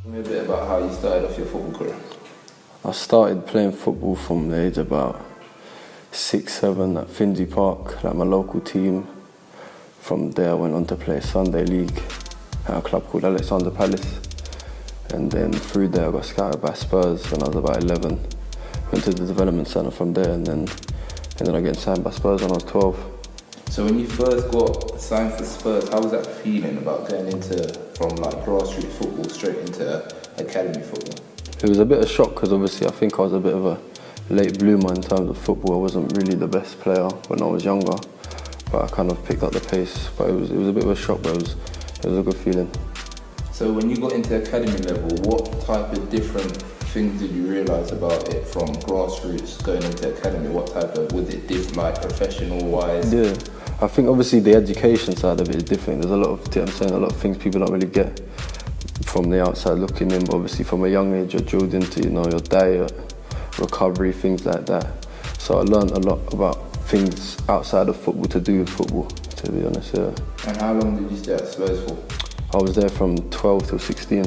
Tell me a bit about how you started off your football career. I started playing football from the age of about 6, 7 at Finsey Park, like my local team. From there I went on to play Sunday League at a club called Alexander Palace. And then through there I got scouted by Spurs when I was about 11. Went to the development centre from there and then ended up getting signed by Spurs when I was 12. So when you first got signed for Spurs, how was that feeling about going from like grassroots football straight into academy football? It was a bit of shock because obviously I think I was a bit of a late bloomer in terms of football. I wasn't really the best player when I was younger, but I kind of picked up the pace. But it was a bit of a shock, but it was a good feeling. So when you got into academy level, what type of different things did you realise about it from grassroots going into academy? What type of, was it different, like professional wise? Yeah, I think obviously the education side of it is different. There's a lot of, you know what I'm saying, a lot of things people don't really get from the outside looking in, but obviously from a young age you're drilled into, your diet, recovery, things like that. So I learned a lot about things outside of football to do with football, to be honest, yeah. And how long did you stay at Spurs for? I was there from 12 till 16.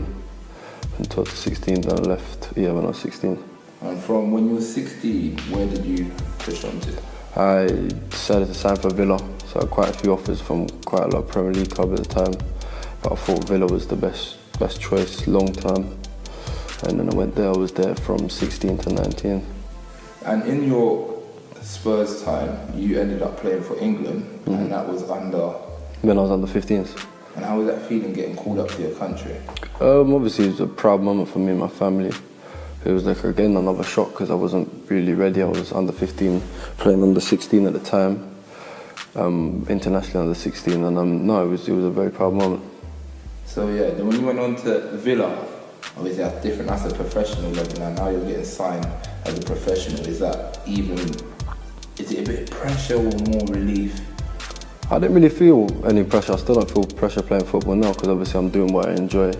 From 12 to 16, then I left, when I was 16. And from when you were 16, where did you push on to? I decided to sign for Villa, so I had quite a few offers from quite a lot of Premier League clubs at the time, but I thought Villa was the best choice long term. And then I went there, I was there from 16 to 19. And in your Spurs time, you ended up playing for England, and that was under... When I was under 15s. And how was that feeling getting called up to your country? Obviously it was a proud moment for me and my family. It was like, again, another shock because I wasn't really ready. I was under 15, playing under 16 at the time, internationally under 16, and no, it was a very proud moment. So yeah, then when you went on to Villa, obviously that's different, that's a professional level, and now you're getting signed as a professional. Is it a bit of pressure or more relief? I didn't really feel any pressure. I still don't feel pressure playing football now because obviously I'm doing what I enjoy.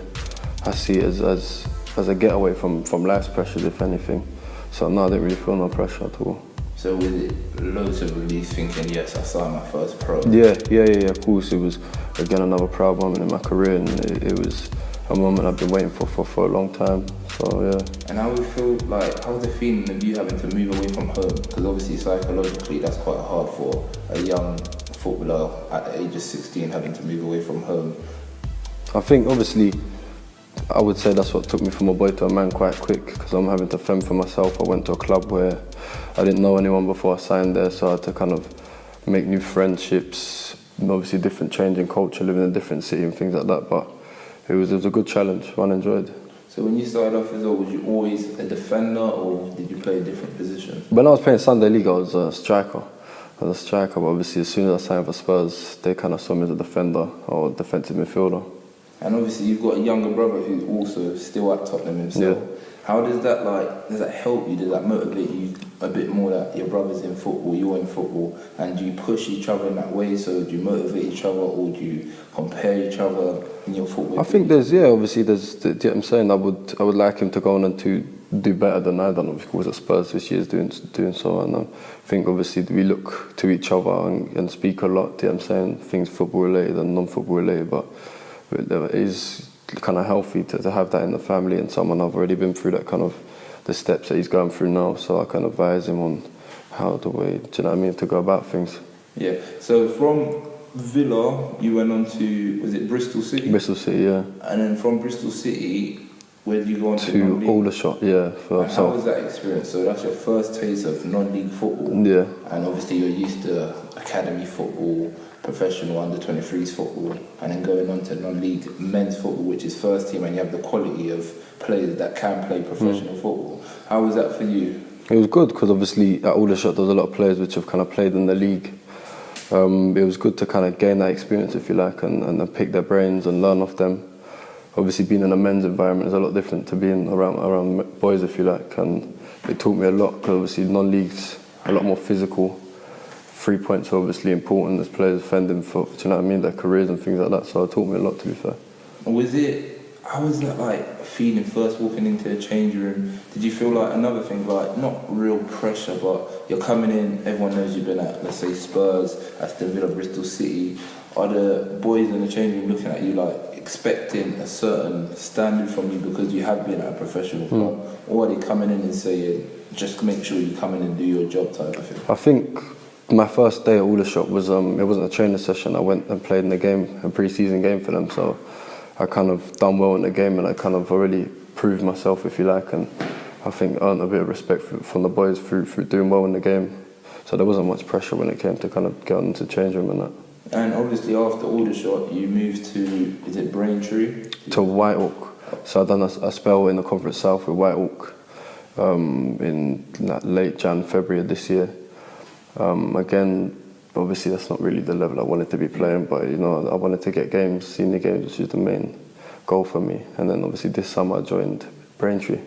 I see it as a getaway from life's pressures, if anything. So no, I didn't really feel no pressure at all. So was it loads of relief thinking, yes, I signed my first pro? Yeah, of course. It was, again, another proud moment in my career, and it was a moment I've been waiting for a long time, so yeah. And how was the feeling of you having to move away from home? Because obviously psychologically that's quite hard for a young footballer at the age of 16 having to move away from home. I think obviously I would say that's what took me from a boy to a man quite quick, because I'm having to fend for myself. I went to a club where I didn't know anyone before I signed there, so I had to kind of make new friendships, obviously different changing culture, living in a different city and things like that, but it was a good challenge, one I enjoyed. So when you started off as well, was you always a defender or did you play a different position? When I was playing Sunday League, I was a striker. But obviously as soon as I signed for Spurs, they kind of saw me as a defender or defensive midfielder. And obviously you've got a younger brother who's also still at Tottenham himself. Yeah. How does that help you? Does that motivate you a bit more that your brother's in football, you're in football, and do you push each other in that way? So do you motivate each other or do you compare each other in your football? I think obviously there's, you know what I'm saying, I would like him to go on and to do better than I've done, of course, at Spurs this year is doing so, and I think obviously we look to each other and speak a lot, you know what I'm saying, things football related and non-football related, but it is kind of healthy to have that in the family and someone I've already been through that kind of the steps that he's going through now, so I kind of advise him on how the way, do you know what I mean, to go about things. Yeah, so from Villa you went on to, was it Bristol City? Bristol City, yeah. And then from Bristol City, where did you go on to non-league? Aldershot, yeah. And how was that experience? So that's your first taste of non-league football. Yeah. And obviously you're used to academy football, professional under-23s football, and then going on to non-league men's football, which is first team, and you have the quality of players that can play professional football. How was that for you? It was good because obviously at Aldershot there's a lot of players which have kind of played in the league. It was good to kind of gain that experience, if you like, and pick their brains and learn off them. Obviously being in a men's environment is a lot different to being around boys, if you like, and it taught me a lot because obviously non-league's a lot more physical. 3 points are obviously important as players defending for, do you know what I mean, their careers and things like that, so it taught me a lot, to be fair. How was that like feeling first walking into the change room? Did you feel like another thing, like not real pressure, but you're coming in, everyone knows you've been at, let's say, Spurs, Aston Villa, Bristol City. Are the boys in the change room looking at you like, expecting a certain standard from you because you have been at a professional club, or are they coming in and saying, just make sure you come in and do your job type of thing? I think my first day at Aldershot was it wasn't a training session. I went and played in the game, a pre-season game for them. So I kind of done well in the game, and I kind of already proved myself, if you like, and I think earned a bit of respect from the boys through doing well in the game. So there wasn't much pressure when it came to kind of get into the change room and that. And obviously after Aldershot, you moved to, is it Braintree? To Whitehawk. So I done a spell in the Conference South with Whitehawk in late Jan, February of this year. Again, obviously that's not really the level I wanted to be playing, but you know, I wanted to get games, senior games, which is the main goal for me. And then obviously this summer I joined Braintree.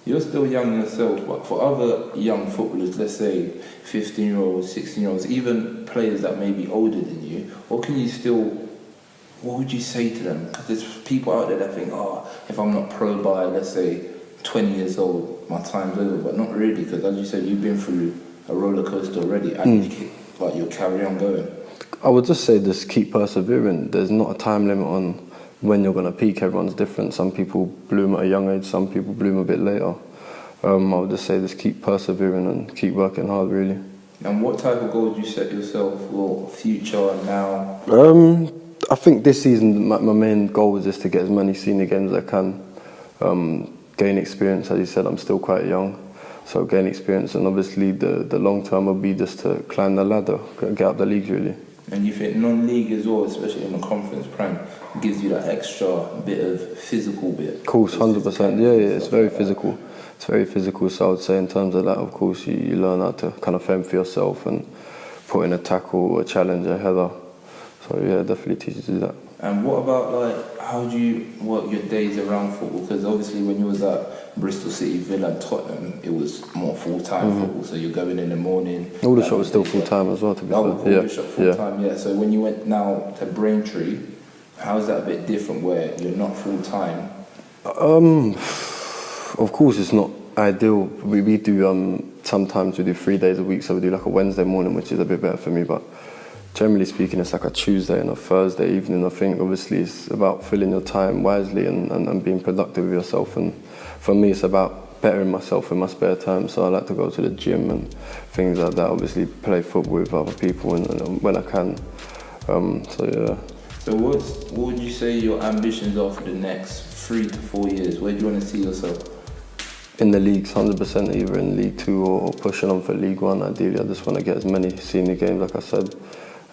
You're still young yourself, but for other young footballers, let's say 15-year-olds, 16-year-olds, even players that may be older than you, what would you say to them? Because there's people out there that think, if I'm not pro by, let's say, 20 years old, my time's over, but not really, because as you said, you've been through a roller coaster already, and you'll carry on going. I would just say just keep persevering. There's not a time limit on when you're going to peak. Everyone's different. Some people bloom at a young age, some people bloom a bit later. I would just say just keep persevering and keep working hard, really. And what type of goals do you set yourself for future now? I think this season my main goal is just to get as many senior games as I can, gain experience. As you said, I'm still quite young, so gain experience, and obviously the long term will be just to climb the ladder, get up the leagues, really. And you think non-league as well, especially in the Conference Prem, gives you that extra bit of physical bit? Of course, 100%. Yeah, it's very physical. It's very physical, so I would say in terms of that, of course, you learn how to kind of fend for yourself and put in a tackle, a challenge, a header. So yeah, it definitely teaches you that. And what about how do you work your days around football? Because obviously when you was at Bristol City, Villa and Tottenham, it was more full-time football, so you're going in the morning. Aldershot was still full-time as well, to be fair. Aldershot full-time, yeah. So when you went now to Braintree, how is that a bit different where you're not full-time? Of course it's not ideal. We do, sometimes we do 3 days a week, so we do like a Wednesday morning, which is a bit better for me, but generally speaking, it's like a Tuesday and a Thursday evening. I think obviously it's about filling your time wisely and being productive with yourself. And for me, it's about bettering myself in my spare time. So I like to go to the gym and things like that. Obviously, play football with other people when I can. So yeah. So what would you say your ambitions are for the next 3 to 4 years? Where do you want to see yourself? In the leagues, 100%, either in League 2 or pushing on for League 1. Ideally, I just want to get as many senior games, like I said,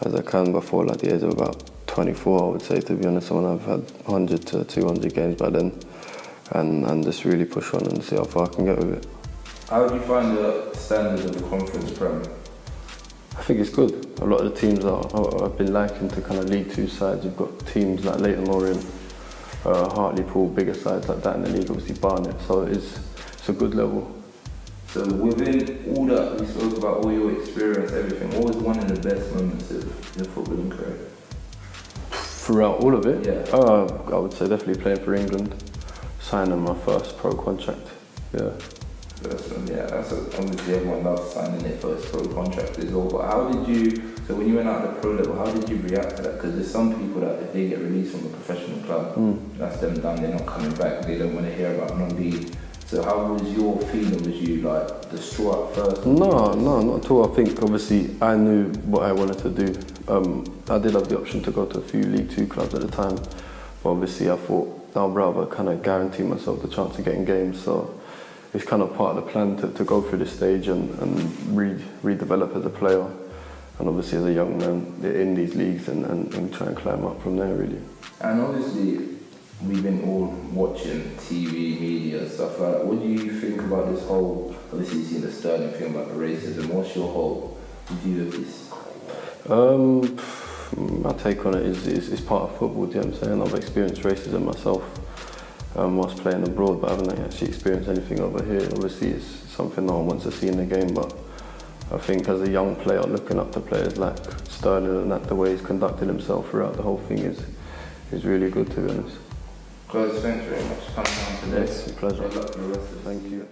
as I can before like the age of about 24, I would say, to be honest. I want to have had 100 to 200 games by then and just really push on and see how far I can get with it. How do you find the standards of the Conference Prem? I think it's good. A lot of the teams I've been liking to kind of League 2 sides. You've got teams like Leighton Orient, Hartlepool, bigger sides like that in the league, obviously Barnet, so it's a good level. So within all that we spoke about, all your experience, everything, what was one of the best moments of your footballing career? Throughout all of it? Yeah. I would say definitely playing for England, signing my first pro contract, yeah. First one, yeah, obviously everyone loves signing their first pro contract as well, but how did you, so when you went out at the pro level, how did you react to that? Because there's some people that if they get released from a professional club, that's them done, they're not coming back, they don't want to hear about non-league. So how was your feeling? Was you like distraught at first? No, not at all. I think obviously I knew what I wanted to do. I did have the option to go to a few League 2 clubs at the time, but obviously I thought I'd rather kind of guarantee myself the chance of getting games. So it's kind of part of the plan to go through this stage and redevelop as a player, and obviously as a young man in these leagues and try and climb up from there, really. And obviously we've been all watching TV, media, stuff like that. What do you think about this whole, obviously you've seen the Sterling thing about the racism, what's your whole view of this? My take on it is part of football, do you know what I'm saying? I've experienced racism myself whilst playing abroad, but I haven't actually experienced anything over here. Obviously it's something no one wants to see in the game, but I think as a young player looking up to players like Sterling and that the way he's conducted himself throughout the whole thing is really good, to be honest. Guys, thanks very much for coming down today. Yes, a pleasure. Good luck for the rest of the Thank you.